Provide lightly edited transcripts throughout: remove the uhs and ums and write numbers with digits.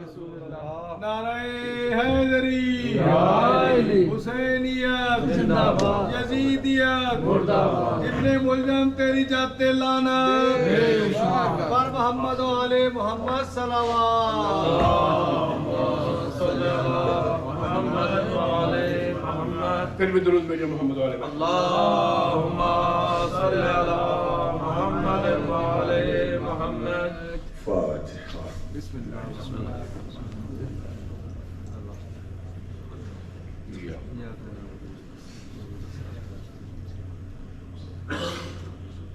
نعرہ حیدری، حسینیت، یزیدیت، ابن ملجم تیری جاتے لانا پر محمد و آل محمد صلوات. پھر بھی درود بھیجو محمد والے. اللہم صلی علی محمد و آل محمد. فاتحہ. بسم اللہ.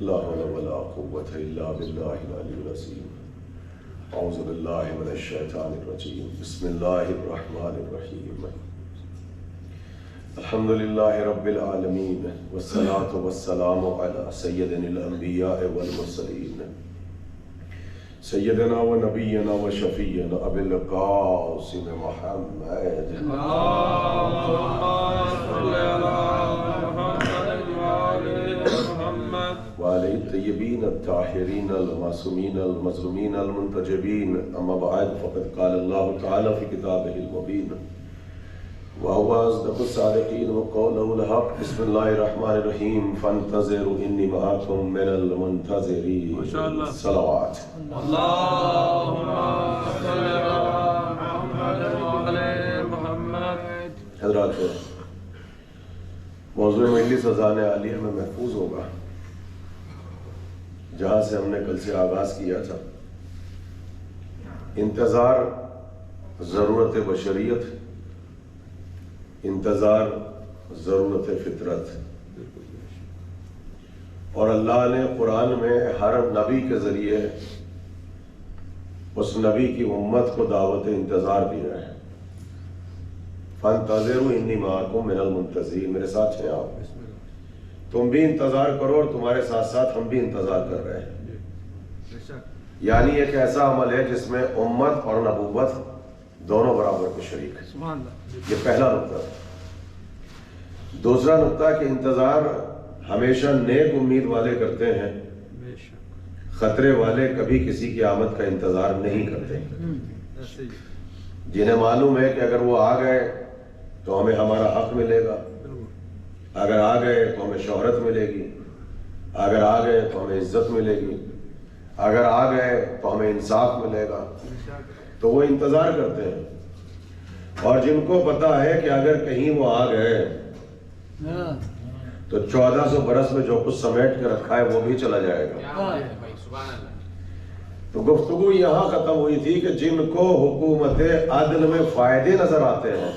لا حول ولا قوة إلا بالله العلي العظيم. أعوذ بالله من الشيطان الرجيم. بسم الله الرحمن الرحيم. الحمد لله رب العالمين والصلاة والسلام على سيدنا الأنبياء والمرسلين سيدنا ونبينا وشفينا أبي القاسم محمد. وعلى الطيبين الطاهرين المعصومين المظلومين المنتجبين. أما بعد فقد قال الله تعالى في كتابه المبين وهو أصدق الصادقين وقوله الحق. بسم الله الرحمن الرحيم. فانتظروا إني معكم من المنتظرين. ما شاء الله. صلوات. اللهم صل على محمد وعلى محمد. حضرات، موضوع مجلس اذان عالیہ میں محفوظ ہوگا جہاں سے ہم نے کل سے آغاز کیا تھا. انتظار ضرورت بشریت، انتظار ضرورت فطرت. اور اللہ نے قرآن میں ہر نبی کے ذریعے اس نبی کی امت کو دعوت انتظار دیا ہے. فانتظروا انی معکم من المنتظرین. میرے ساتھ ہیں آپ، تم بھی انتظار کرو اور تمہارے ساتھ ساتھ ہم بھی انتظار کر رہے ہیں. یعنی ایک ایسا عمل ہے جس میں امت اور نبوت دونوں برابر کے شریک ہیں. یہ پہلا نقطہ ہے. دوسرا نقطہ کہ انتظار ہمیشہ نیک امید والے کرتے ہیں، خطرے والے کبھی کسی کی آمد کا انتظار نہیں کرتے. جنہیں معلوم ہے کہ اگر وہ آ گئے تو ہمیں ہمارا حق ملے گا، اگر آ گئے تو ہمیں شہرت ملے گی، اگر آ گئے تو ہمیں عزت ملے گی، اگر آ گئے تو ہمیں انصاف ملے گا، تو وہ انتظار کرتے ہیں. اور جن کو پتا ہے کہ اگر کہیں وہ آ گئے تو 1400 برس میں جو کچھ سمیٹ کے رکھا ہے وہ بھی چلا جائے گا. تو گفتگو یہاں ختم ہوئی تھی کہ جن کو حکومت عدل میں فائدے نظر آتے ہیں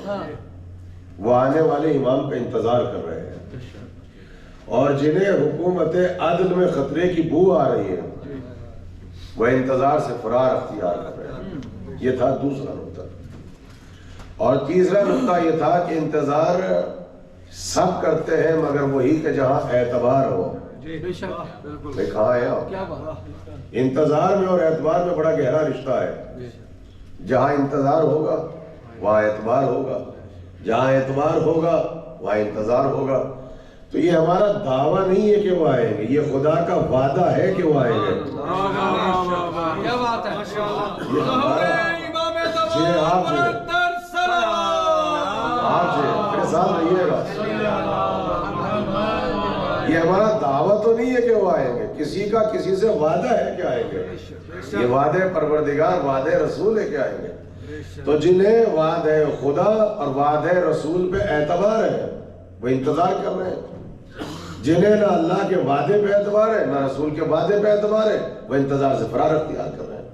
وہ آنے والے امام کا انتظار کر رہے ہیں، اور جنہیں حکومت عدل میں خطرے کی بو آ رہی ہے وہ انتظار سے فرار اختیار کر رہے ہیں. یہ تھا دوسرا نقطہ. اور تیسرا نقطہ یہ تھا کہ انتظار سب کرتے ہیں مگر وہی کہ جہاں اعتبار ہو. بھائی کہاں ہے آپ؟ انتظار میں اور اعتبار میں بڑا گہرا رشتہ ہے. جہاں انتظار ہوگا وہاں اعتبار ہوگا، جہاں اعتبار ہوگا وہاں انتظار ہوگا. تو یہ ہمارا دعویٰ نہیں ہے کہ وہ آئیں گے، یہ خدا کا وعدہ ہے کہ وہ آئیں گے. کیا بات ہے. آپ سے میرے ساتھ رہیے گا. یہ ہمارا دعویٰ تو نہیں ہے کہ وہ آئیں گے، کسی کا کسی سے وعدہ ہے کہ آئیں گے. یہ وعدے پروردگار، وعدے رسول ہے کہ آئیں گے. تو جنہیں وعدے خدا اور وعدے رسول پہ اعتبار ہے وہ انتظار کر رہے ہیں. جنہیں نہ اللہ کے وعدے پہ اعتبار ہے نہ رسول کے وعدے پہ اعتبار ہے وہ انتظار سے فرار اختیار کر رہے ہیں.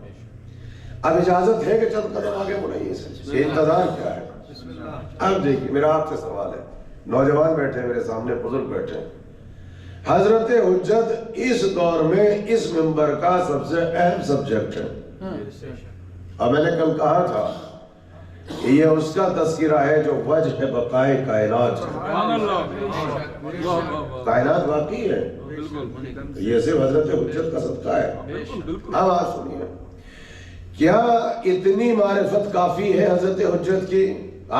اب اجازت ہے کہ چند قدم آگے بڑھائیے. یہ انتظار کیا ہے؟ اب دیکھیے، میرا آپ سے سوال ہے. نوجوان بیٹھے میرے سامنے، بزرگ بیٹھے. حضرت حجت اس دور میں اس منبر کا سب سے اہم سبجیکٹ ہے. اب میں نے کل کہا تھا کہ یہ اس کا تذکرہ ہے جو وجہ بقائے کائنات ہے. کائنات واقعی ہے، یہ صرف حضرت حجت کا صدقہ ہے. اب آپ سنیے، کیا اتنی معرفت کافی ہے حضرت حجت کی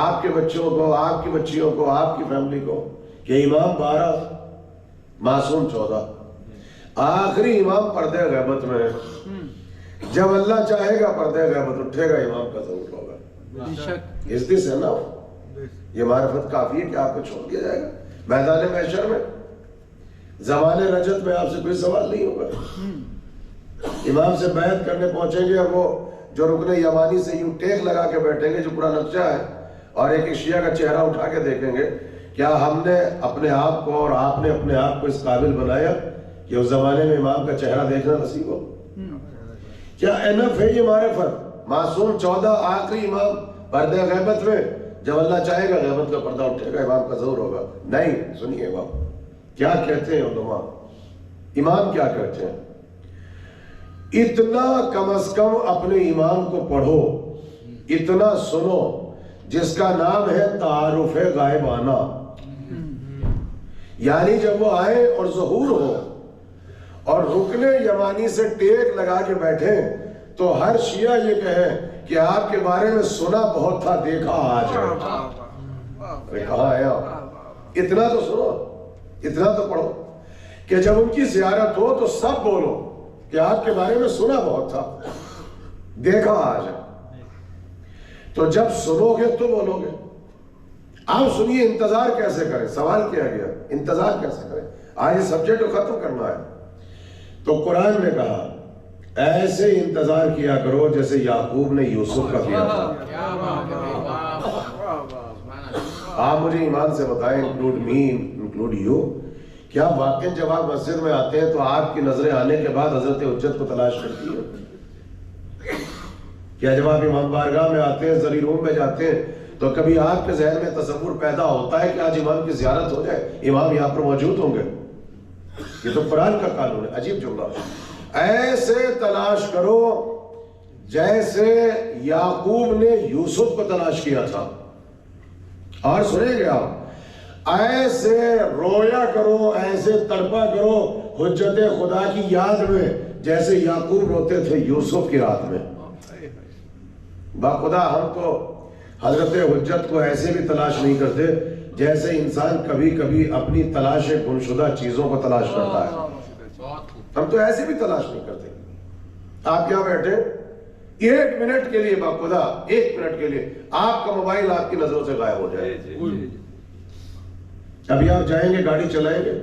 آپ کے بچوں کو، آپ کی بچیوں کو، آپ کی فیملی کو کہ امام 12 معصوم 14 آخری امام پردے غیبت میں ہے، جب اللہ چاہے گا پردہ غیبت اٹھے گا، امام کا ظہور ہوگا. اس دس ہے نا، یہ معرفت کافی ہے کہ آپ کو چھوڑ دیا جائے گا میدان محشر میں. زمان رجت میں آپ سے کوئی سوال نہیں ہوگا. امام سے بیعت کرنے پہنچیں گے اور وہ جو رکن یمانی سے یوں ٹیک لگا کے بیٹھیں گے جو پورا نقشہ ہے، اور ایک شیعہ کا چہرہ اٹھا کے دیکھیں گے، کیا ہم نے اپنے آپ کو اور آپ نے اپنے آپ کو اس قابل بنایا کہ اس زمانے میں امام کا چہرہ دیکھنا نصیب ہو؟ کیا انف ہے یہ معرفت؟ معصوم 14 آخری امام پردہ غیبت میں، جب اللہ چاہے گا غیبت کا پردہ اٹھے گا، امام کا ظہور ہوگا. نہیں، سنیے امام کیا کہتے ہیں علماء، امام کیا کہتے ہیں؟ اتنا کم از کم اپنے امام کو پڑھو، اتنا سنو جس کا نام ہے تعارف غائبانہ. یعنی جب وہ آئے اور ظہور ہو اور رکن یمانی سے ٹیک لگا کے بیٹھے تو ہر شیعہ یہ کہے کہ آپ کے بارے میں سنا بہت تھا، دیکھا آج ہے. کہاں ہے آپ؟ اتنا تو سنو، اتنا تو پڑھو کہ جب ان کی زیارت ہو تو سب بولو کہ آپ کے بارے میں سنا بہت تھا، دیکھا آج ہے. تو جب سنو گے تو بولو گے. آپ سنیے، انتظار کیسے کریں؟ سوال کیا گیا انتظار کیسے کریں؟ آج یہ سبجیکٹ کو ختم کرنا ہے. تو قرآن نے کہا ایسے انتظار کیا کرو جیسے یعقوب نے یوسف کا کیا تھا. آپ مجھے ایمان سے بتائیں، انکلوڈ می انکلوڈ یو، کیا واقعی جب آپ مسجد میں آتے ہیں تو آپ کی نظریں آنے کے بعد حضرت حجت کو تلاش کرتی ہیں؟ کیا جب آپ امام بارگاہ میں آتے ہیں، زری روم میں جاتے ہیں، تو کبھی آپ کے ذہن میں تصور پیدا ہوتا ہے کہ آج امام کی زیارت ہو جائے، امام یہاں پر موجود ہوں گے؟ یہ تو قرآن کا قانون ہے. عجیب جملہ. ایسے تلاش کرو جیسے یعقوب نے یوسف کو تلاش کیا تھا. اور سنیں گے آپ، ایسے رویا کرو، ایسے تڑپا کرو حجت خدا کی یاد میں جیسے یعقوب روتے تھے یوسف کی رات میں. باخدا ہم تو حضرت حجت کو ایسے بھی تلاش نہیں کرتے جیسے انسان کبھی کبھی اپنی تلاش گمشدہ چیزوں کو تلاش کرتا ہے. ہم تو ایسے بھی تلاش نہیں کرتے. آپ کیا بیٹھے 1 منٹ کے لیے، باخدا 1 منٹ کے لیے آپ کا موبائل آپ کی نظروں سے غائب ہو جائے. ابھی آپ جائیں گے، گاڑی چلائیں گے،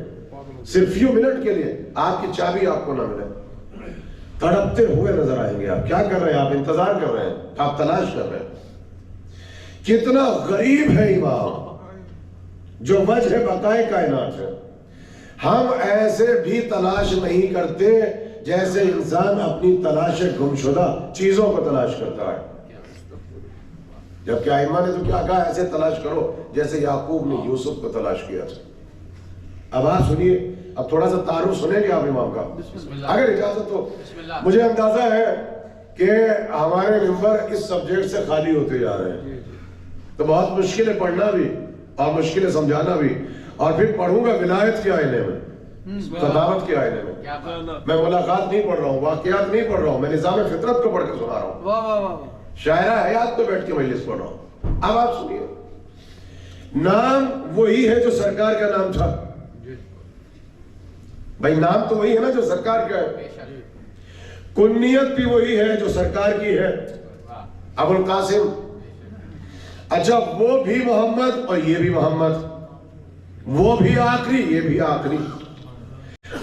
صرف فیو منٹ کے لیے آپ کی چابی آپ کو نہ ملے، تڑپتے ہوئے نظر آئیں گے. آپ کیا کر رہے ہیں؟ آپ انتظار کر رہے ہیں، آپ تلاش کر رہے ہیں. کتنا غریب ہے امام جو وجہ بقائے کائنات ہے. ہم ایسے بھی تلاش نہیں کرتے جیسے انسان اپنی تلاش گمشدہ چیزوں کو تلاش کرتا ہے. جبکہ ائمہ نے تو کیا کہا؟ ایسے تلاش کرو جیسے یعقوب نے یوسف کو تلاش کیا تھا. اب آپ سنیے، اب تھوڑا سا تعارف سنیں گے آپ امام کا اگر اجازت ہو. مجھے اندازہ ہے کہ ہمارے ممبر اس سبجیکٹ سے خالی ہوتے جا رہے ہیں، تو بہت مشکل ہے پڑھنا بھی اور مشکل ہے سمجھانا بھی. اور پھر پڑھوں گا ولایت کے آئینے میں، قدامت کے آئینے میں. میں ملاقات نہیں پڑھ رہا ہوں، واقعات نہیں پڑھ رہا ہوں، میں نظام فطرت کو پڑھ کے سنا رہا ہوں، شاعرہ حیات کو بیٹھ کے مجلس پڑھ رہا ہوں. اب آپ سنیے، نام وہی ہے جو سرکار کا نام تھا. بھائی نام تو وہی ہے نا جو سرکار کا ہے. کنیت بھی وہی ہے جو سرکار کی ہے، ابو القاسم. اچھا، وہ بھی محمد اور یہ بھی محمد، وہ بھی آخری یہ بھی آخری،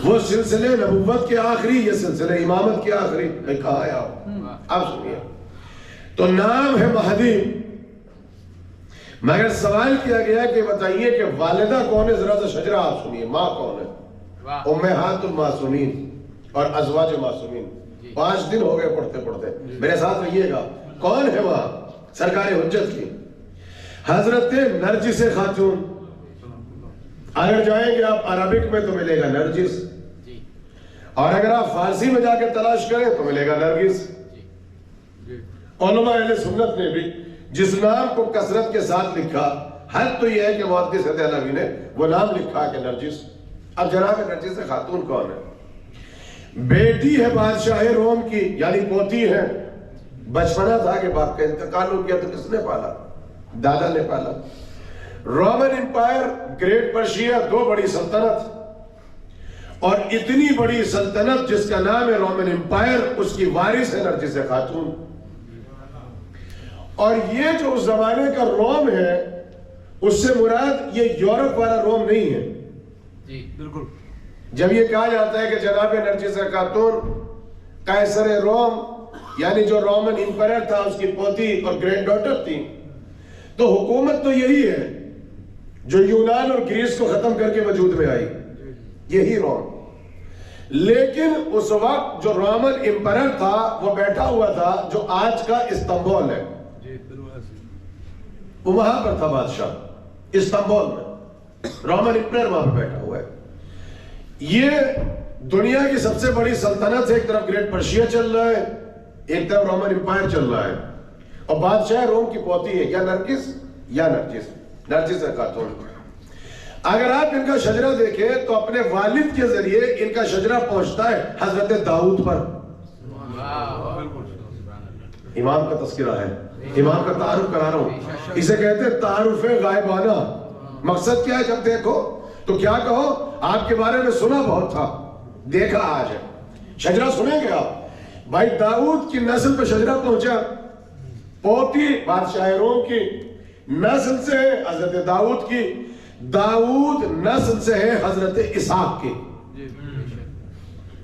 وہ سلسلے نبوت کے آخری یہ سلسلے امامت کے آخری. میں کہا ہے آپ اب سنیے. تو نام ہے مہدی، مگر سوال کیا گیا کہ بتائیے کہ والدہ کون ہے؟ ذرا سا شجرہ آپ سنیے. ماں کون ہے؟ امہات المعصومین اور ازواج معصومین. 5 دن ہو گئے پڑھتے پڑھتے، میرے ساتھ رہیے گا. کون ہے ماں؟ سرکار حجت کی حضرت نرجس خاتون. اگر جائیں گے آپ عربک میں تو ملے گا نرجس، اور اگر آپ فارسی میں جا کے تلاش کریں تو ملے گا نرگس. علماء اہل سنت نے بھی جس نام کو کثرت کے ساتھ لکھا، حد تو یہ ہے کہ محدث دہلوی نے وہ نام لکھا کہ نرجس. اب جناب نرجس خاتون کون ہے؟ بیٹی ہے بادشاہ روم کی، یعنی پوتی ہے. بچپنا تھا کہ باپ کا انتقال ہو گیا تو کس نے پالا؟ دادا نے پالا. رومن امپائر، گریٹ پرشیا، 2 بڑی سلطنت، اور اتنی بڑی سلطنت جس کا نام ہے رومن امپائر، اس کی وارث ہے نرجس خاتون. اور یہ جو اس زمانے کا روم ہے، اس سے مراد یہ یورپ والا روم نہیں ہے. جی بالکل. جب یہ کہا جاتا ہے کہ جناب نرجس خاتون قیصر روم یعنی جو رومن امپائر تھا اس کی پوتی اور گرینڈ ڈاٹر تھی، تو حکومت تو یہی ہے جو یونان اور گریس کو ختم کر کے وجود میں آئی، یہی روم. لیکن اس وقت جو رومن امپائر تھا وہ بیٹھا ہوا تھا جو آج کا استنبول ہے، وہ وہاں پر تھا بادشاہ استنبول میں. رومن امپائر وہاں پہ بیٹھا ہوا ہے. یہ دنیا کی سب سے بڑی سلطنت ہے. ایک طرف گریٹ پرشیا چل رہا ہے، ایک طرف رومن امپائر چل رہا ہے، اور بادشاہ روم کی پوتی ہے یا نرگس یا نرجس خاتون. اگر آپ ان کا شجرہ دیکھیں تو اپنے والد کے ذریعے ان کا شجرہ پہنچتا ہے حضرت داؤد پر. امام کا تذکرہ ہے، امام کا تعارف کرا رہا ہوں. اسے کہتے ہیں تعارف غائبانہ. مقصد کیا ہے؟ جب دیکھو تو کیا کہو، آپ کے بارے میں سنا بہت تھا، دیکھا آج ہے. شجرہ سنیں گے آپ؟ بھائی داؤد کی نسل پہ شجرہ پہنچا، پوتی بادشاہ روم کی نسل سے ہے حضرت داؤد کی، داؤد نسل سے ہے حضرت اسحاق کی.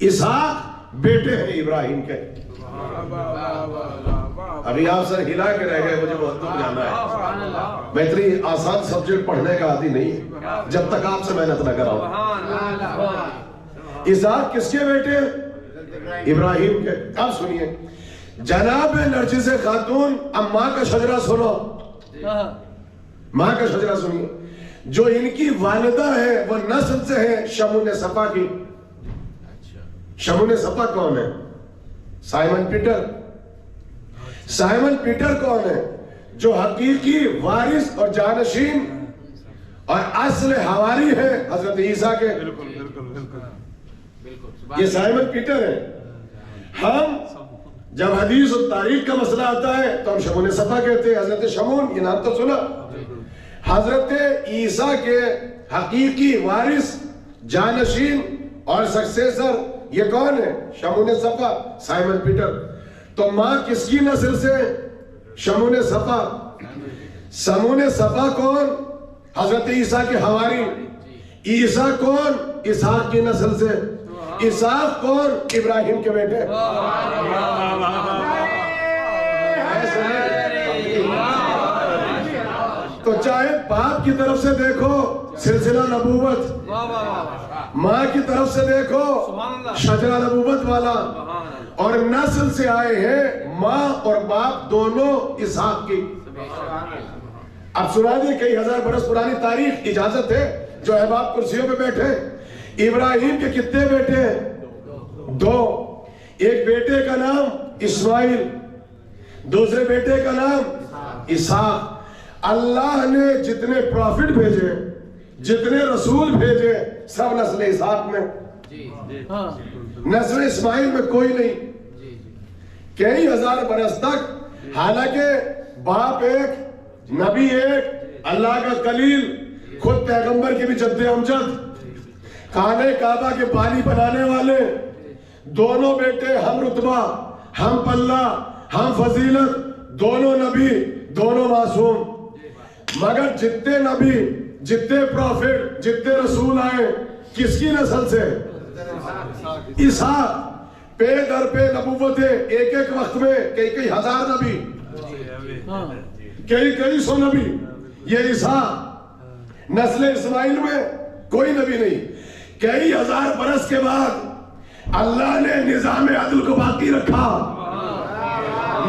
اسحاق بیٹے ہیں ابراہیم کے. ابھی آپ سر ہلا کے رہ گئے، مجھے بہت دکھ جانا ہے. میں اتنی آسان سبجیکٹ پڑھنے کا عادی نہیں جب تک آپ سے محنت نہ کراؤں. اسحاق کس کے بیٹے؟ ابراہیم کے. اب سنیے جناب نرجس خاتون، اب ماں کا شجرہ سنو، ماں کا شجرہ سنیے. جو ان کی والدہ ہے وہ نسل سے ہے شمون صفا کی. شمون صفا کون ہے؟ Simon Peter. سائمن پیٹر کون ہے؟ جو حقیقی وارث اور جانشین اور اصل حواری ہے حضرت عیسیٰ کے. یہ سائمن پیٹر ہے. ہم جب حدیث و تاریخ کا مسئلہ آتا ہے تو ہم شمون صفا کہتے ہیں. حضرت شمون، یہ نام تو سنا. حضرت عیسیٰ کے حقیقی وارث، جانشین اور سکسیسر یہ کون ہے؟ شمون صفا، سائمن پیٹر. تو ماں کس کی نسل سے؟ شمون صفا. شمون صفا کون؟ حضرت عیسیٰ کے حواری. عیسیٰ کون؟ اسحاق کی نسل سے. اسحاق کون؟ ابراہیم کے بیٹے. تو چاہے باپ کی طرف سے دیکھو سلسلہ نبوت، ماں کی طرف سے دیکھو شجرہ نبوت والا، اور نسل سے آئے ہیں ماں اور باپ دونوں اسحاق کی. اب سنا دیے کئی ہزار برس پرانی تاریخ. اجازت ہے جو احباب کرسیوں پہ بیٹھے. ابراہیم کے کتنے بیٹے ہیں؟ 2. ایک بیٹے کا نام اسماعیل، دوسرے بیٹے کا نام اسحاق. اللہ نے جتنے پروفٹ بھیجے، جتنے رسول بھیجے، سب نسل اسحاق میں. نسل اسماعیل میں کوئی نہیں. کئی ہزار برس تک، حالانکہ باپ ایک، نبی ایک، اللہ کا کلیل، خود پیغمبر کی بھی جد امجد، خانہ کعبہ کے بانی بنانے والے، دونوں بیٹے ہم رتبہ، ہم پلہ، ہم فضیلت، دونوں نبی، دونوں معصوم. مگر جتنے نبی، جتنے پروفٹ، جتنے رسول آئے کس کی نسل سے؟ اسحاق. پہ در پہ نبوتیں، ایک ایک وقت میں کئی کئی ہزار نبی، کئی سو نبی. یہ اسحاق. نسل اسماعیل میں کوئی نبی نہیں. کئی ہزار برس کے بعد اللہ نے نظام عدل کو باقی رکھا،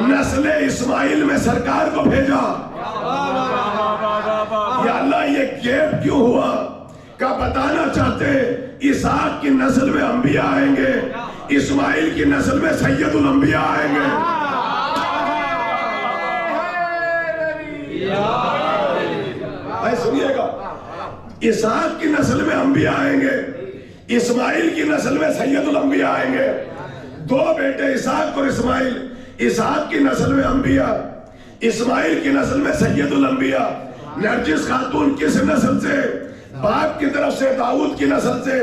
نسل اسماعیل میں سرکار کو بھیجا. یا اللہ یہ گیپ کیوں ہوا؟ کا بتانا چاہتے اسحاق کی نسل میں انبیاء آئیں گے، اسماعیل کی نسل میں سید الانبیاء آئیں گے. سنیے گا، اسحاق کی نسل میں انبیاء آئیں گے، اسماعیل کی نسل میں سید الانبیاء آئیں گے. 2 بیٹے اسحاق اور اسماعیل. اسحاق کی نسل میں انبیاء، اسماعیل کی نسل میں سید الانبیاء. نرجس خاتون کس نسل سے؟ باپ کی طرف سے داؤد کی نسل سے،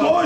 2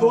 2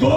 2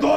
2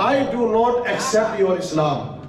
I do not accept your Islam,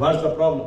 What's the problem?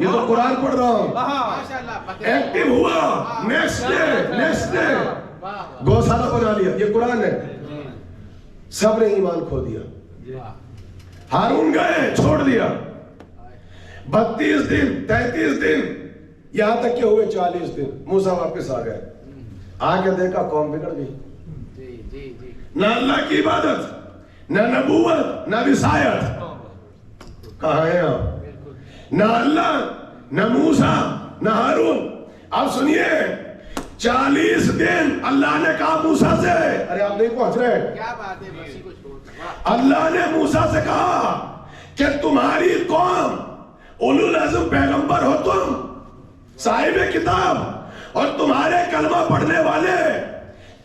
یہ تو قرآن پڑھ رہا ہوں. ایکٹیو ہوا, نیکسٹ ڈے گوشالہ بنا لیا, یہ قرآن ہے. سب نے ایمان کھو دیا. ہارون گئے, چھوڑ دیا. 32 دن 33 دن یہاں تک کہ ہوئے 40 دن موسیٰ واپس آ گئے. آ کے دیکھا قوم بگڑ گئی. نہ اللہ کی عبادت, نہ نبوت, نہ وصایت. کہاں ہیں آپ؟ نہ اللہ, نہ موسیٰ, نہ ہارون. اب سنیے, 40 دن اللہ نے کہا موسیٰ سے, ارے آپ نہیں پہنچ رہے, کیا بات ہے, بسی کو چھوڑ دو. اللہ نے موسیٰ سے کہا کہ تمہاری قوم اولو العزم پیغمبر ہو, تم صاحب کتاب, اور تمہارے کلمہ پڑھنے والے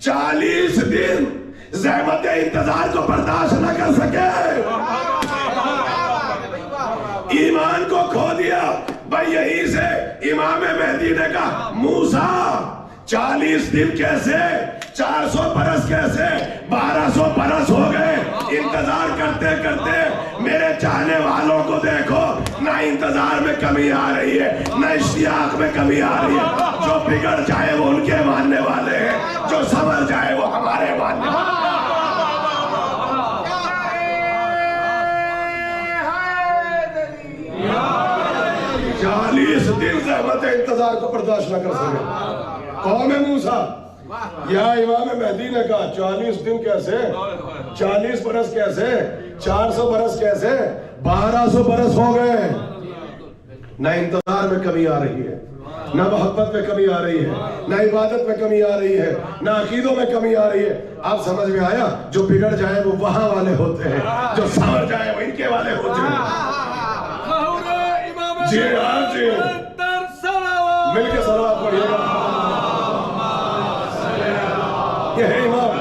40 دن زحمت انتظار کو برداشت نہ کر سکے, ایمان کو کھو دیا. بھائی یہیں سے امام مہدی نے کہا موسیٰ 40 دن کیسے, 400 برس کیسے, 1200 برس ہو گئے انتظار کرتے کرتے. میرے چاہنے والوں کو دیکھو, نہ انتظار میں کمی آ رہی ہے, نہ اشتیاق میں کمی آ رہی ہے. جو بگڑ جائے وہ ان کے ماننے والے ہیں, جو سمجھ جائے وہ ہمارے ماننے والے ہیں. 40 دن زحمت انتظار کو برداشت نہ کر سکے قوم موسیٰ. یا امام مہدی نے کہا 40 دن کیسے, 40 برس کیسے, 400 برس کیسے, 1200 برس ہو گئے. نہ انتظار میں کمی آ رہی ہے, نہ محبت میں کمی آ رہی ہے, نہ عبادت میں کمی آ رہی ہے, نہ عقیدوں میں کمی آ رہی ہے. آپ سمجھ میں آیا, جو بگڑ جائے وہ وہاں والے ہوتے ہیں, جو سمجھ جائے وہ ان کے والے ہوتے ہیں. جی ہاں جی, مل کے صلوات پڑھیے گا. یہ ہے امام.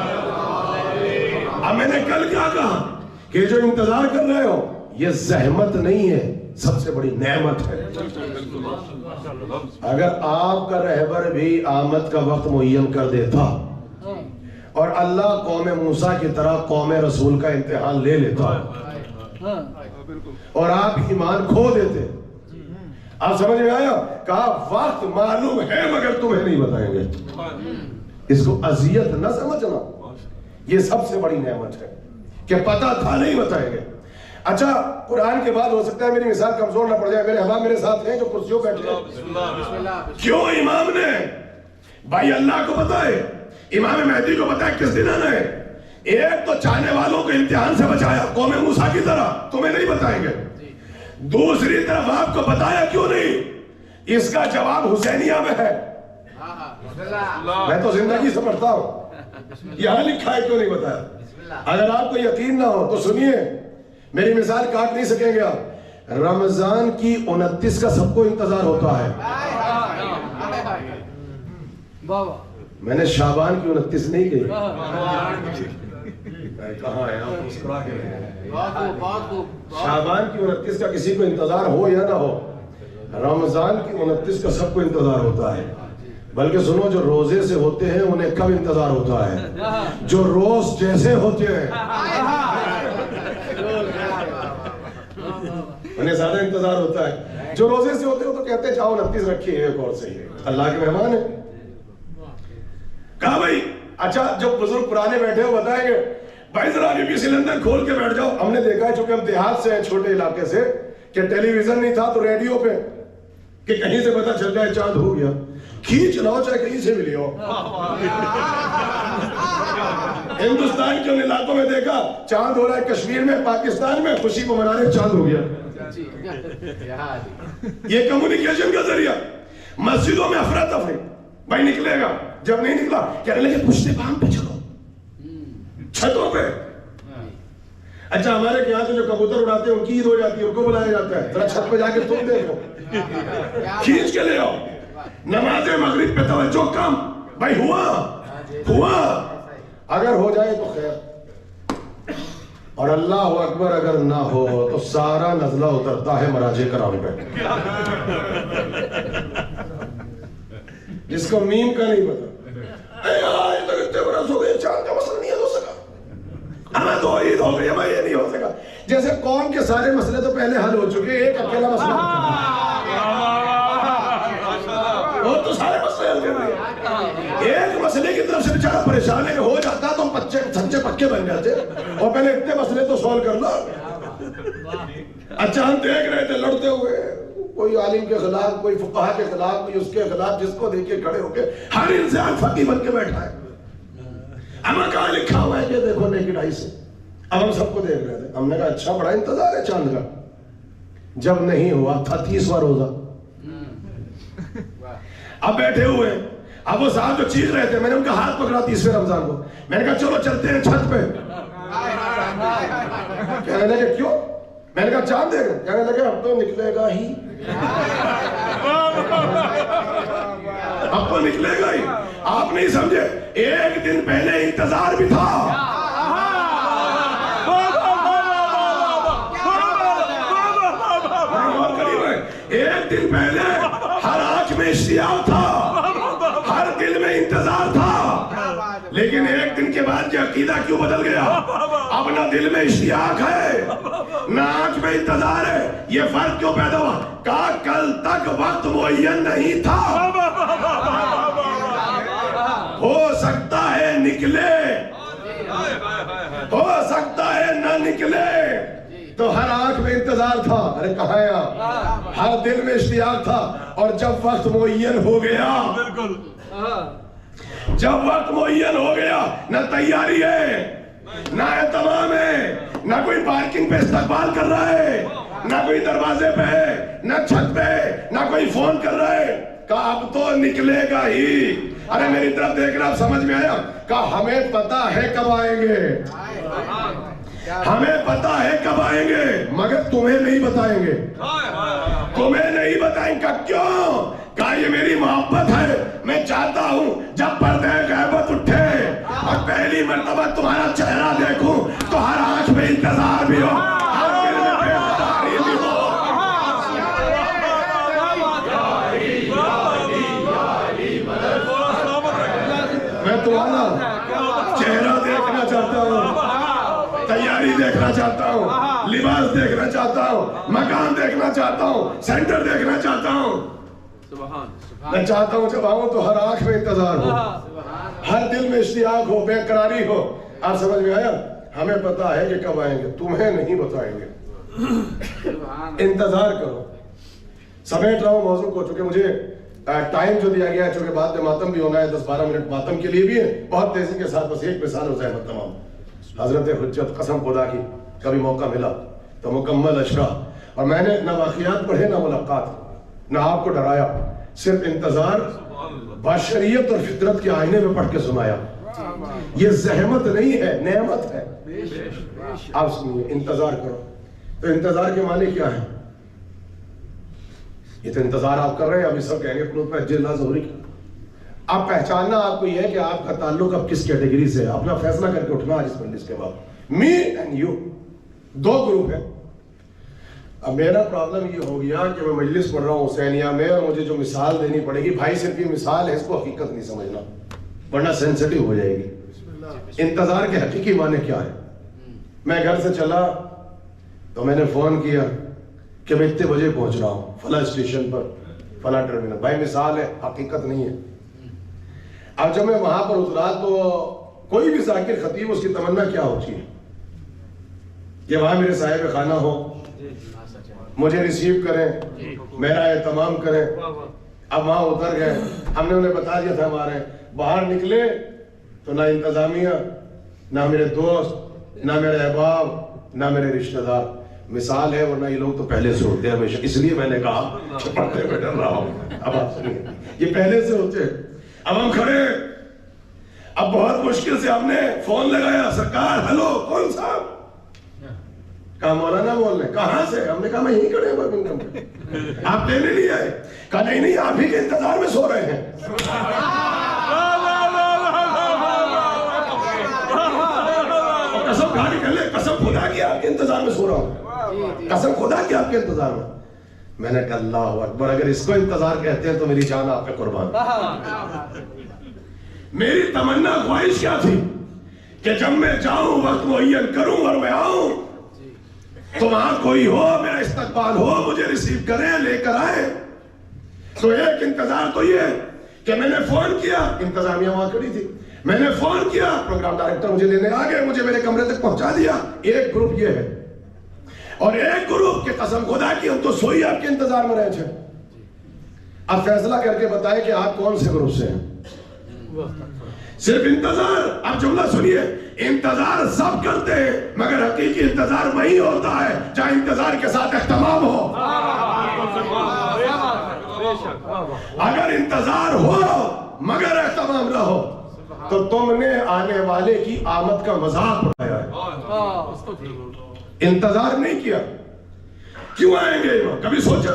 اب میں نے کل کیا کہا کہ جو انتظار کر رہے ہو یہ زحمت نہیں ہے, سب سے بڑی نعمت ہے. اگر آپ کا رہبر بھی آمد کا وقت معین کر دیتا اور اللہ قوم موسیٰ کی طرح قوم رسول کا امتحان لے لیتا اور آپ ایمان کھو دیتے, آپ سمجھ میں آیا, کہا وقت معلوم ہے مگر تمہیں نہیں بتائیں گے. اس کو اذیت نہ سمجھنا, یہ سب سے بڑی نعمت ہے کہ پتہ تھا نہیں بتائیں گے. اچھا قرآن کے بعد ہو سکتا ہے میری مثال کمزور نہ پڑ جائے, میرے احباب میرے ساتھ ہیں جو کرسیوں بیٹھے ہیں. کیوں امام نے بھائی اللہ کو بتائے, امام مہدی کو بتائے کس دن آنا ہے. ایک تو چاہنے والوں کو امتحان سے بچایا قوم موسیٰ کی طرح, تمہیں نہیں بتائیں گے. دوسری طرف آپ کو بتایا کیوں نہیں, اس کا جواب حسینیہ میں ہے. میں تو زندگی سے پڑھتا ہوں, یہاں لکھا ہے کیوں نہیں بتایا. اگر آپ کو یقین نہ ہو تو سنیے, میری مثال کاٹ نہیں سکیں گے آپ. رمضان کی 29 کا سب کو انتظار ہوتا ہے, میں نے شعبان کی 29 نہیں کہی. کہاں ہے آپ مسکرا کے, شعبان کی 29 کا کسی کو انتظار ہو یا نہ ہو, رمضان کی 29 کا سب کو انتظار ہوتا ہے. بلکہ سنو, جو روزے سے ہوتے ہیں انہیں کب انتظار ہوتا ہے, جو روز جیسے ہوتے ہیں انہیں زیادہ انتظار ہوتا ہے. جو روزے سے ہوتے ہو تو کہتے ہیں جاؤ 29 رکھیے ایک اور صحیح ہے, اللہ کے مہمان ہیں. کہا بھائی اچھا جو بزرگ پرانے بیٹھے ہو بتائیں گے بھائی ذرا بی بی سی لندن کھول کے بیٹھ جاؤ. ہم نے دیکھا ہے چونکہ ہم دیہات سے ہیں, چھوٹے علاقے سے, کہ ٹیلی ویژن نہیں تھا تو ریڈیو پہ کہ کہیں سے پتہ چل جائے چاند ہو گیا, کھینچ لاؤ چاہے کہیں سے ملی ہو. ہندوستان کے ان علاقوں میں دیکھا چاند ہو رہا ہے, کشمیر میں, پاکستان میں خوشی کو منا رہے چاند ہو گیا. یہ کمیونیکیشن کا ذریعہ. مسجدوں میں افراتفری, بھائی نکلے گا, جب نہیں نکلا کہنے لگے پشتے بام پہ چلو, چھتوں پہ. اچھا ہمارے یہاں سے جو کبوتر اڑاتے ہیں ان کی عید ہو جاتی ہے, ان کو بلایا جاتا ہے, ذرا چھت پہ جا کے تم دیکھو, کھینچ کے لے آؤ. نماز مغرب پہ توجہ کم, بھائی ہوا اگر ہو جائے تو خیر, اور اللہ اکبر اگر نہ ہو تو سارا نزلہ اترتا ہے مراجع کرام پہ. جس کو میم کا نہیں پتا, آج تک اتنے برس ہو گئے چاند کا مسئلہ نہیں ہو سکا, ہمیں تو عید ہو گئی, ہمیں یہ نہیں ہو سکا. جیسے قوم کے سارے مسئلے تو پہلے حل ہو چکے, ایک اکیلا مسئلہ سوال کر رہے ہیں. ایک مسئلے کی طرف سے بیچارہ پریشان ہے کہ ہو جاتا تو ہم سچے پکے بن جاتے اور پہلے اتنے مسئلے تو سوال کر لو. اچھا ہم دیکھ رہے تھے لڑتے ہوئے کوئی عالم کے خلاف, کوئی فقہا کے خلاف, کوئی اس کے خلاف, جس کو دیکھ کے کھڑے ہو کے ہر انسان فقی بن کے بیٹھا ہے. ہمیں کہاں لکھا ہوا ہے کہ دیکھو نیکڈ آئی سے. اب ہم سب کو دیکھ رہے تھے, ہم نے کہا اچھا بڑا انتظار ہے چاند کا. جب نہیں ہوا تھا 30واں روزہ, اب بیٹھے ہوئے, اب وہ صاحب جو چیخ رہے تھے, میں نے ان کا ہاتھ پکڑا 30ویں رمضان کو, میں نے کہا چلو چلتے ہیں چھت پہ. کہنے لگے کیوں؟ میں نے کہا چاند دیکھ. کہنے لگے اب تو نکلے گا ہی, اب تو نکلے گا ہی. آپ نہیں سمجھے, ایک دن پہلے انتظار بھی تھا. ایک دن پہلے ہر آنکھ میں اشتیاق تھا, ہر دل میں انتظار تھا, لیکن ایک دن کے بعد یہ عقیدہ کیوں بدل گیا؟ اب نہ دل میں اشتیاق ہے نہ آنکھ میں انتظار ہے. یہ فرق کیوں پیدا ہوا؟ کہا کل تک وقت معین نہیں تھا, ہو سکتا ہے نکلے, ہو سکتا ہے نہ نکلے. تو ہر آنکھ میں انتظار تھا, ارے کہاں ہے آپ, ہر دل میں اشتیاق تھا. اور جب وقت معین ہو گیا, بالکل جب وقت معین ہو گیا, نہ تیاری ہے, نہ اہتمام ہے, نہ کوئی پارکنگ پہ استقبال کر رہا ہے, نہ کوئی دروازے پہ ہے, نہ چھت پہ ہے, نہ کوئی فون کر رہا ہے. کہا اب تو نکلے گا ہی. ارے میری طرف دیکھ رہا, سمجھ میں آیا؟ کہا ہمیں پتا ہے کب آئیں گے, ہمیں پتا ہے کب آئیں گے, مگر تمہیں نہیں بتائیں گے, تمہیں نہیں بتائیں گے. کیوں؟ کہا یہ میری محبت ہے, میں چاہتا ہوں جب پردے غیبت اٹھے اور پہلی مرتبہ تمہارا چہرہ دیکھوں تو ہر آنکھ میں انتظار بھی ہو, ہر دل میں بے قراری بھی ہو. میں تمہارا چہرہ دیکھنا چاہتا ہوں, تیاری دیکھنا چاہتا ہوں, لباس دیکھنا چاہتا ہوں, مکان دیکھنا چاہتا ہوں, سینٹر دیکھنا چاہتا ہوں. میں چاہتا ہوں جب آؤں تو ہر آنکھ میں انتظار ہو, ہر دل میں اشتیاق ہو, بے قراری ہو. آپ سمجھ میں آیا؟ ہمیں پتا ہے کہ کب آئیں گے, تمہیں نہیں بتائیں گے. انتظار کرو. سمیٹ رہا ہوں موضوع کو, چونکہ مجھے ٹائم جو دیا گیا ہے, چونکہ بعد میں ماتم بھی ہونا ہے, 10-12 منٹ ماتم کے لیے بھی ہے. بہت تیزی کے ساتھ بس ایک مثال ہو جائے تمام. حضرت حجت قسم خدا کی کبھی موقع ملا تو مکمل اشرح, اور میں نے نہ واقعات پڑھے نہ ملاقات, نہ آپ کو ڈرایا, صرف انتظار بشریت اور فطرت کے آئینے میں پڑھ کے سنایا. یہ زحمت نہیں ہے, نعمت ہے. آپ سنیے, انتظار کرو. تو انتظار کے معنی کیا ہے؟ یہ تو انتظار آپ کر رہے ہیں, ابھی سب کہیں گے قنوت میں اللہ ظہوری کا. آپ پہچاننا آپ کو یہ ہے کہ آپ کا تعلق اب کس کیٹیگری سے ہے. اپنا فیصلہ کر کے اٹھنا آج اس مجلس کے بعد. می اینڈ یو, دو گروپ ہیں. اب میرا پرابلم یہ ہو گیا کہ میں مجلس پڑھ رہا ہوں حسینیہ میں, اور مجھے جو مثال دینی پڑے گی, بھائی صرف یہ مثال ہے, اس کو حقیقت نہیں سمجھنا ورنہ سینسٹیو ہو جائے گی. انتظار کے حقیقی معنی کیا ہے؟ میں گھر سے چلا تو میں نے فون کیا کہ میں اتنے بجے پہنچ رہا ہوں فلاں اسٹیشن پر, فلاں ٹرمینل. بھائی مثال ہے, حقیقت نہیں ہے. اب جب میں وہاں پر اترا تو کوئی بھی ذاکر خطیب, اس کی تمنا کیا ہوتی ہے کہ وہاں میرے صاحب خانہ ہو, مجھے ریسیو کریں, میرا اہتمام کریں. اب وہاں اتر گئے, ہم نے انہیں بتا دیا تھا ہمارے, باہر نکلے تو نہ انتظامیہ, نہ میرے دوست, نہ میرے احباب, نہ میرے رشتہ دار. مثال ہے, ورنہ یہ لوگ تو پہلے سے ہوتے ہیں ہمیشہ, اس لیے میں نے کہا کہ پردے میں ڈر رہا ہوں. اب آپ سنیے, یہ پہلے سے ہوتے ہیں. اب ہم کھڑے, اب بہت مشکل سے ہم نے فون لگایا, سرکار ہلو, کون صاحب؟ کہا مولانا بول رہے. کہاں سے؟ ہم نے کہا میں یہیں کھڑے ہیں برمنگھم پہ. آپ لینے نہیں آئے؟ کہا نہیں, آپ ہی کے انتظار میں سو رہے ہیں. قسم کھا کے کر لے, قسم خدا کی آپ کے انتظار میں سو رہا ہوں, قسم خدا کی آپ کے انتظار میں. میں نے کہا اللہ اکبر, اگر اس کو انتظار کہتے ہیں تو میری جان آپ پہ قربان. میری تمنا خواہش کیا تھی کہ جب میں جاؤں, وقت معین کروں اور میں آؤں تو وہاں کوئی ہو, میرا استقبال ہو, مجھے ریسیو کرے, لے کر آئے. تو ایک انتظار تو یہ کہ میں نے فون کیا, انتظامیہ وہاں کھڑی تھی, میں نے فون کیا, پروگرام ڈائریکٹر مجھے لینے آ گئے, مجھے میرے کمرے تک پہنچا دیا. ایک گروپ یہ ہے اور ایک گروپ کی قسم خدا کی ہم تو سوئی آپ کے انتظار میں رہے تھے. اب فیصلہ کر کے بتائیں کہ آپ کون سے گروپ سے ہیں. صرف انتظار, اب جملہ سنیے, انتظار سب کرتے ہیں مگر حقیقی انتظار وہی ہوتا ہے جہاں انتظار کے ساتھ اہتمام ہو. اگر انتظار ہو مگر اہتمام نہ ہو تو تم نے آنے والے کی آمد کا مذاق اڑایا ہے. انتظار نہیں کیا, کیوں آئیں گے؟ کبھی سوچا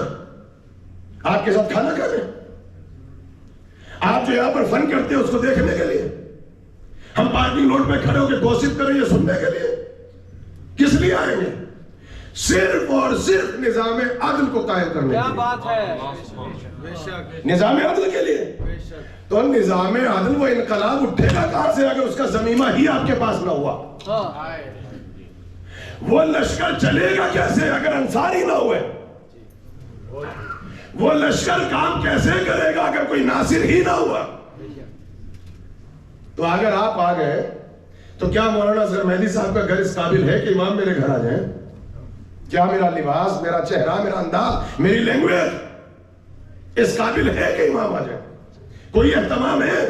آپ کے ساتھ کھانا کھا رہے ہیں, آپ جو یہاں پر فن کرتے ہیں اس کو دیکھنے کے لیے, ہم پارکنگ لوٹ پہ کھڑے ہو کے گوسپ کریں یہ سننے کے لیے, کس لیے آئیں گے؟ صرف اور صرف نظام عدل کو قائم کرنے کے لیے. کیا بات ہے, نظام عدل کے لیے. تو نظام عدل وہ انقلاب اٹھے گا کہاں سے اگر اس کا زمینہ ہی آپ کے پاس نہ ہوا؟ وہ لشکر چلے گا کیسے اگر انصار ہی نہ ہوئے؟ وہ لشکر کام کیسے کرے گا اگر کوئی ناصر ہی نہ ہوا؟ تو اگر آپ آ گئے تو کیا مولانا اصغر مہدی صاحب کا گھر اس قابل ہے کہ امام میرے گھر آ جائیں؟ کیا میرا لباس, میرا چہرہ, میرا انداز, میری لینگویج اس قابل ہے کہ امام آ جائے؟ کوئی اہتمام ہے؟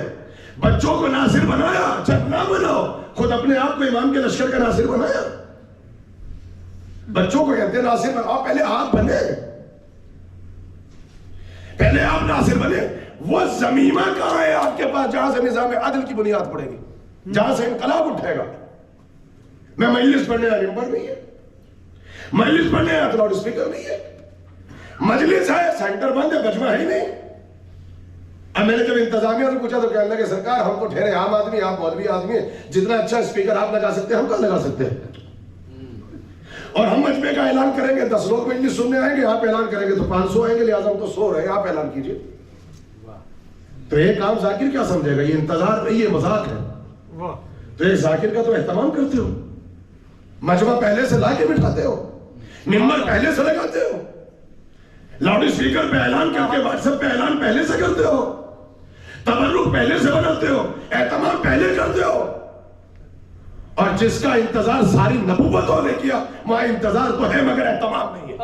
بچوں کو ناصر بنایا, جب نہ بناؤ خود اپنے آپ کو امام کے لشکر کا ناصر بنایا. بچوں کو کہتے ہیں ناصر بناؤ, پہلے آپ بنے, پہلے آپ ناصر بنے. وہ زمینہ کہاں ہے آپ کے پاس جہاں سے نظام عدل کی بنیاد پڑے گی, جہاں سے انقلاب اٹھے گا؟ میں مجلس پڑھنے آیا, ممبر نہیں ہے. مجلس پڑھنے آیا تو لاؤڈ اسپیکر نہیں ہے. مجلس ہے, سینٹر بند ہے, بجمہ ہی نہیں. اب میں نے جب انتظامیہ سے پوچھا تو کہنے لگے سرکار ہم تو ٹھہرے عام آدمی, آپ مولوی آدمی ہیں, جتنا اچھا اسپیکر آپ لگا سکتے ہیں ہم کہاں لگا سکتے ہیں. اور ہم مجمع کا اعلان کریں گے 10 لوگ مجلس سننے آئیں گے, آپ اعلان کریں گے تو 500 آئیں گے, لہٰذا ہم تو 100 رہے, آپ اعلان کیجئے. تو ایک عام ذاکر کیا سمجھے گا؟ یہ انتظار نہیں, یہ مذاق ہے. تو ایک ذاکر کا تو اہتمام کرتے ہو, مجمع پہلے سے لا کے بٹھاتے ہو, ممبر پہلے سے لگاتے ہو, لاؤڈ اسپیکر پہ اعلان کر کے واٹس ایپ پہ اعلان پہلے سے کرتے ہو, تبرک پہلے سے بناتے ہو, اہتمام پہلے کرتے ہو. اور جس کا انتظار ساری نبوتوں نے کیا وہاں انتظار تو ہے مگر اہتمام نہیں ہے.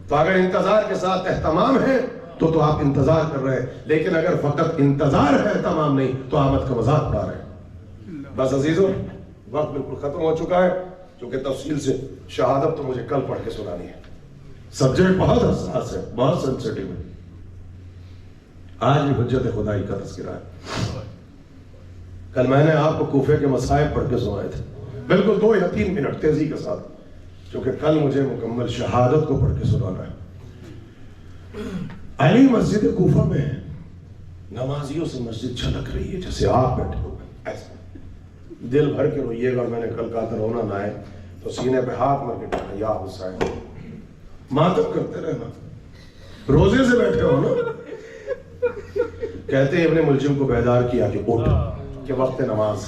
تو اگر انتظار کے ساتھ اہتمام ہے تو آپ انتظار کر رہے ہیں, لیکن اگر فقط انتظار ہے اہتمام نہیں تو آمد کا مذاق اڑا رہے ہیں. بس عزیزوں وقت بالکل ختم ہو چکا ہے, چونکہ تفصیل سے شہادت تو مجھے کل پڑھ کے سنانی ہے. سبجیکٹ بہت حساس ہے, بہت سینسٹیو ہے. آج بھی حجت خدائی کا تذکرہ ہے. کل میں نے آپ کو کوفے کے مصائب پڑھ کے سنائے تھے, بالکل 2 یا 3 منٹ تیزی کے ساتھ, کیونکہ کل مجھے مکمل شہادت کو پڑھ کے سنانا ہے. علی مسجد کوفہ میں نمازیوں سے مسجد چھلک رہی ہے جیسے آپ بیٹھے ہو. ایسا دل بھر کے روئیے گا, میں نے کل کہا تھا رونا نہ ہے تو سینے پہ ہاتھ مار کے کہا یا حسین, ماتم کرتے رہنا, روزے سے بیٹھے ہو نا. کہتے ہیں ابن ملجم کو بیدار کیا کہ اٹھ کہ وقت نماز,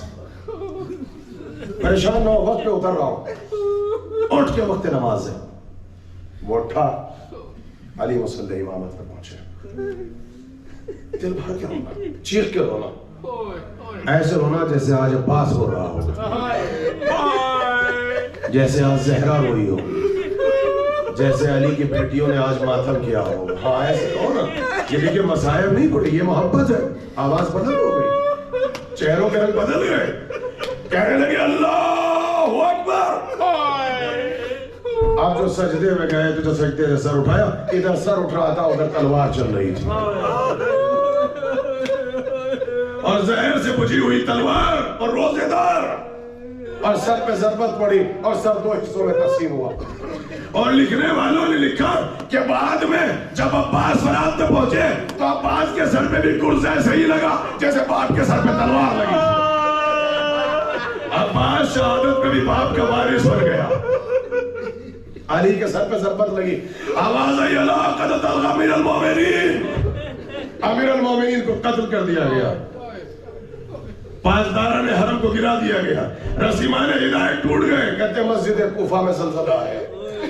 پریشان نہ ہو, وقت پہ اتر رہا ہوں, اٹھ کے وقت نماز ہے. وہ اٹھا, علی مصلی امامت پر پہنچے, دل بھر کے رونا, چیخ کے رونا, ایسے رونا جیسے آج عباس ہو رہا ہو, جیسے آج زہرا روئی ہو, جیسے علی کی بیٹیوں نے آج ماتم کیا ہو. ہاں ایسے کہو نا. یہ دیکھیں مصائب نہیں پڑی, یہ محبت ہے. آواز بدل ہو گئی, چہروں کے رنگ بدل گئے, کہنے لگے اللہ اکبر. آپ جو سجدے میں گئے تو جو سجدے سے سر اٹھایا, ادھر سر اٹھ رہا تھا, ادھر تلوار چل رہی تھی, اور زہر سے بجھی ہوئی تلوار اور روزے دار, اور سر پہ ضربت پڑی اور سر 2 حصوں میں تقسیم ہوا. اور لکھنے والوں نے لکھا کہ بعد میں جب عباس فرات میں پہنچے تو عباس کے سر پہ بھی گرز ایسے ہی لگا جیسے باپ کے سر پہ تلوار لگی. عباس شہادت پہ بھی باپ کا وارث بن گیا. علی کے سر پہ ضربت لگی, آواز آئی اللہ قد طلق امیر المومنین, امیر المومنین کو قتل کر دیا گیا, پاسداران حرم کو گرا دیا گیا, رسیمان ہدایت ٹوٹ گئے. کہتے مسجد کوفہ میں زلزلہ ہے,